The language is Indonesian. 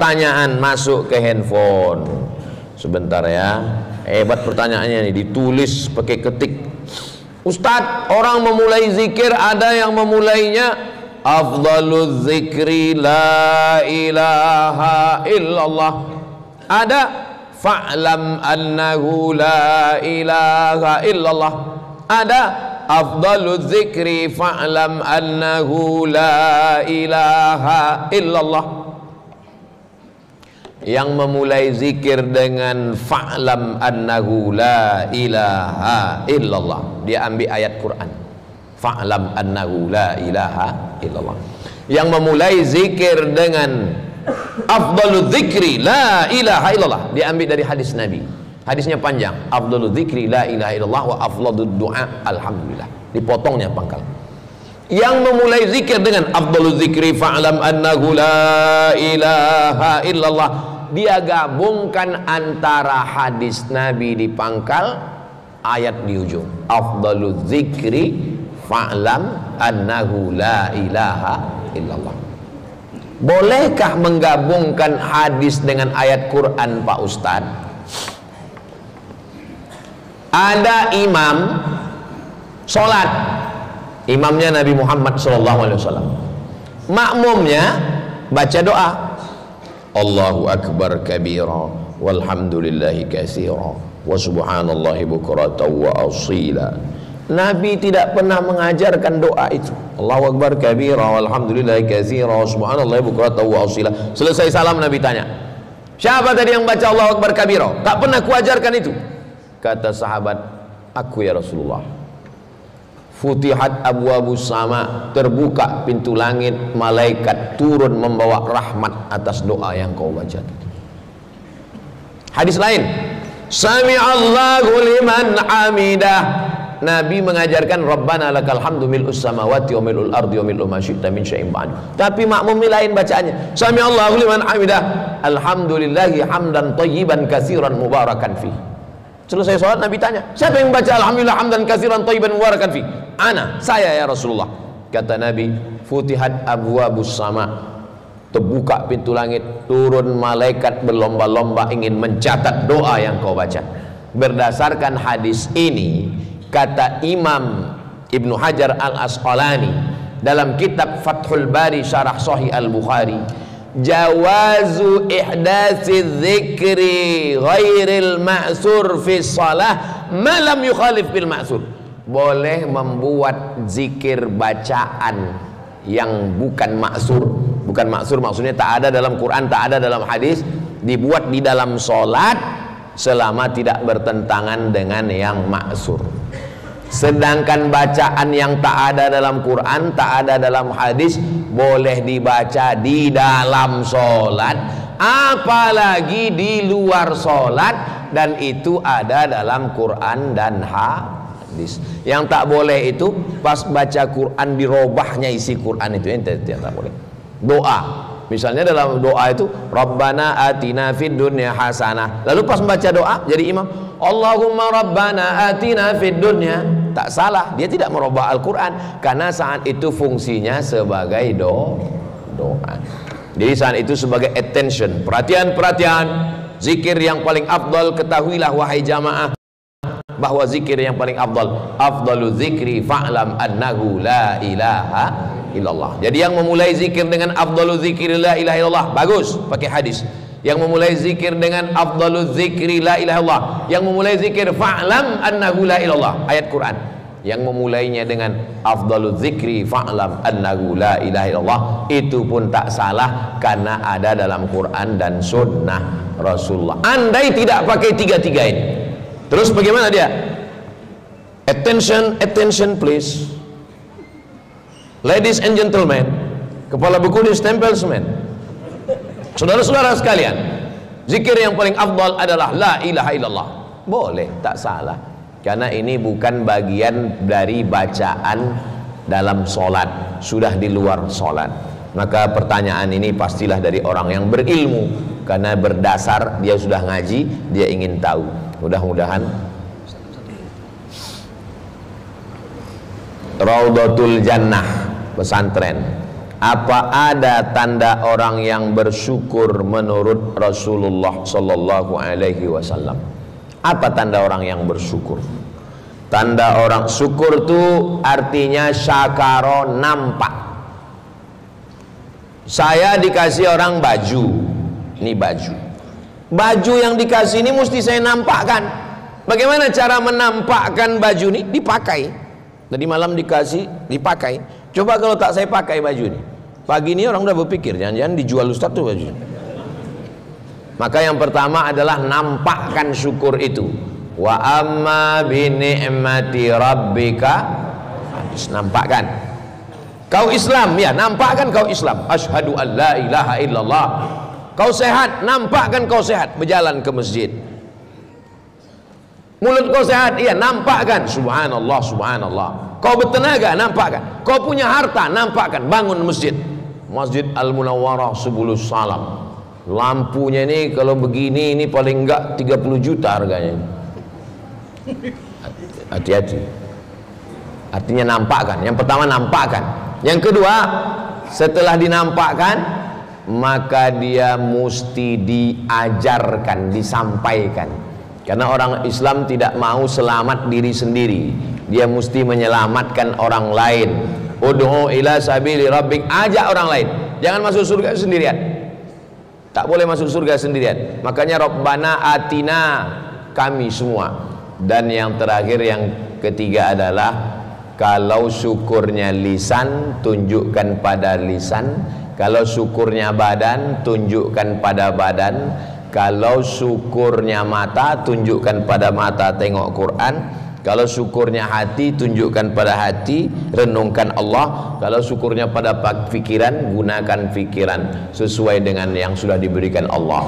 pertanyaan masuk ke handphone. Sebentar ya. Hebat pertanyaannya nih, ditulis pakai ketik. Ustadz, orang memulai zikir ada yang memulainya afdalul zikri la ilaha illallah. Ada fa'lam annahu la ilaha illallah. Ada afdalul zikri fa'lam annahu la ilaha illallah. Yang memulai zikir dengan fa'lam annahu la ilaha illallah, dia ambil ayat Quran, fa'lam annahu la ilaha illallah. Yang memulai zikir dengan afdalul zikri la ilaha illallah, dia ambil dari hadis Nabi. Hadisnya panjang, afdalul zikri la ilaha illallah wa afdalud du'a alhamdulillah, dipotongnya pangkal. Yang memulai zikir dengan afdalul zikri fa'lam annahu la ilaha illallah, dia gabungkan antara hadis Nabi di pangkal, ayat di ujung, afdalul zikri fa'lam annahu la ilaha illallah. Bolehkah menggabungkan hadis dengan ayat Quran, Pak Ustadz? Ada imam sholat, imamnya Nabi Muhammad SAW, makmumnya baca doa Allahu Akbar kabira walhamdulillahi katsira wa subhanallahi bukratan wa asila. Nabi tidak pernah mengajarkan doa itu, Allahu Akbar kabira walhamdulillahi katsira wa subhanallahi bukratan wa asila. Selesai salam Nabi tanya, siapa tadi yang baca Allahu Akbar kabira? Tak pernah kuajarkan itu. Kata sahabat, aku ya Rasulullah. Futihat abwabus sama, terbuka pintu langit, malaikat turun membawa rahmat atas doa yang kau baca. Hadis lain, sami'allahu liman hamidah, Nabi mengajarkan Rabbana lakal hamdu mil'us samawati wa mil'ul ardi wa mil'u ma syi'ta min syai'in ba'du. Tapi makmum lain bacaannya sami'allahu liman hamidah, alhamdulillahi hamdan thayyiban katsiran mubarakan fi. Selesai sholat Nabi tanya, siapa yang baca alhamdulillah hamdan katsiran thayyiban mubarakan fi? Ana, saya ya Rasulullah. Kata Nabi, futihat abwabus sama, terbuka pintu langit, turun malaikat berlomba-lomba ingin mencatat doa yang kau baca. Berdasarkan hadis ini, kata Imam Ibnu Hajar Al-Asqalani dalam kitab Fathul Bari Syarah Sahih Al-Bukhari, jawazu ihdatsi dzikri ghairil ma'sur fi shalah ma lam yukhalif bil ma'sur. Boleh membuat zikir bacaan yang bukan maksur. Bukan maksur maksudnya tak ada dalam Quran, tak ada dalam hadis, dibuat di dalam sholat selama tidak bertentangan dengan yang maksur. Sedangkan bacaan yang tak ada dalam Quran, tak ada dalam hadis, boleh dibaca di dalam sholat, apalagi di luar sholat, dan itu ada dalam Quran dan hadis. Yang tak boleh itu pas baca Quran dirobahnya isi Quran, itu yang tidak boleh. Doa, misalnya dalam doa itu Rabbana atina fid dunya hasanah, lalu pas membaca doa jadi imam Allahumma Rabbana atina fid dunya, tak salah, dia tidak merubah Al-Quran karena saat itu fungsinya sebagai doa. Jadi saat itu sebagai attention, perhatian, zikir yang paling afdal, ketahuilah wahai jamaah bahwa zikir yang paling afdalu zikri fa'lam annahu la ilaha illallah. Jadi yang memulai zikir dengan afdalu zikri la ilaha illallah, bagus pakai hadis. Yang memulai zikir dengan afdalu zikri la ilaha illallah, yang memulai zikir fa'lam annahu la ilallah, ayat Quran. Yang memulainya dengan afdalu zikri fa'lam annahu la ilaha illallah, itu pun tak salah karena ada dalam Quran dan sunnah Rasulullah. Andai tidak pakai tiga-tiga ini, terus bagaimana dia? Attention, attention please, ladies and gentlemen, kepala buku distempel semen. Saudara-saudara sekalian, zikir yang paling afdal adalah la ilaha illallah. Boleh, tak salah, karena ini bukan bagian dari bacaan dalam sholat, sudah di luar sholat. Maka pertanyaan ini pastilah dari orang yang berilmu, karena berdasar dia sudah ngaji, dia ingin tahu. Mudah-mudahan Raudhatul Jannah pesantren apa ada tanda orang yang bersyukur menurut Rasulullah sallallahu alaihi wasallam? Apa tanda orang yang bersyukur? Tanda orang syukur itu artinya syakaro, nampak. Saya dikasih orang baju, ini baju. Baju yang dikasih ini mesti saya nampakkan. Bagaimana cara menampakkan baju ini? Dipakai. Tadi malam dikasih, dipakai. Coba kalau tak saya pakai baju ini. Pagi ini orang udah berpikir, jangan-jangan dijual Ustaz tuh baju. Maka yang pertama adalah nampakkan syukur itu. Wa amma bi ni'mati rabbika, habis nampakkan. Kau Islam, ya nampakkan kau Islam. Asyhadu an la ilaha illallah. Kau sehat, nampakkan kau sehat, berjalan ke masjid. Mulut kau sehat, iya nampakkan. Subhanallah, subhanallah. Kau bertenaga, nampakkan. Kau punya harta, nampakkan. Bangun masjid. Masjid Al-Munawwarah 10 salam. Lampunya ini kalau begini ini paling enggak 30 juta harganya. Hati-hati. Artinya nampakkan. Yang pertama nampakkan. Yang kedua, setelah dinampakkan, maka dia mesti diajarkan, disampaikan. Karena orang Islam tidak mau selamat diri sendiri. Dia mesti menyelamatkan orang lain. Ud'u ila sabili rabbik, ajak orang lain. Jangan masuk surga sendirian. Tak boleh masuk surga sendirian. Makanya Rabbana atina, kami semua. Dan yang terakhir, yang ketiga adalah kalau syukurnya lisan, tunjukkan pada lisan. Kalau syukurnya badan, tunjukkan pada badan. Kalau syukurnya mata, tunjukkan pada mata, tengok Quran. Kalau syukurnya hati, tunjukkan pada hati, renungkan Allah. Kalau syukurnya pada pikiran, gunakan pikiran sesuai dengan yang sudah diberikan Allah.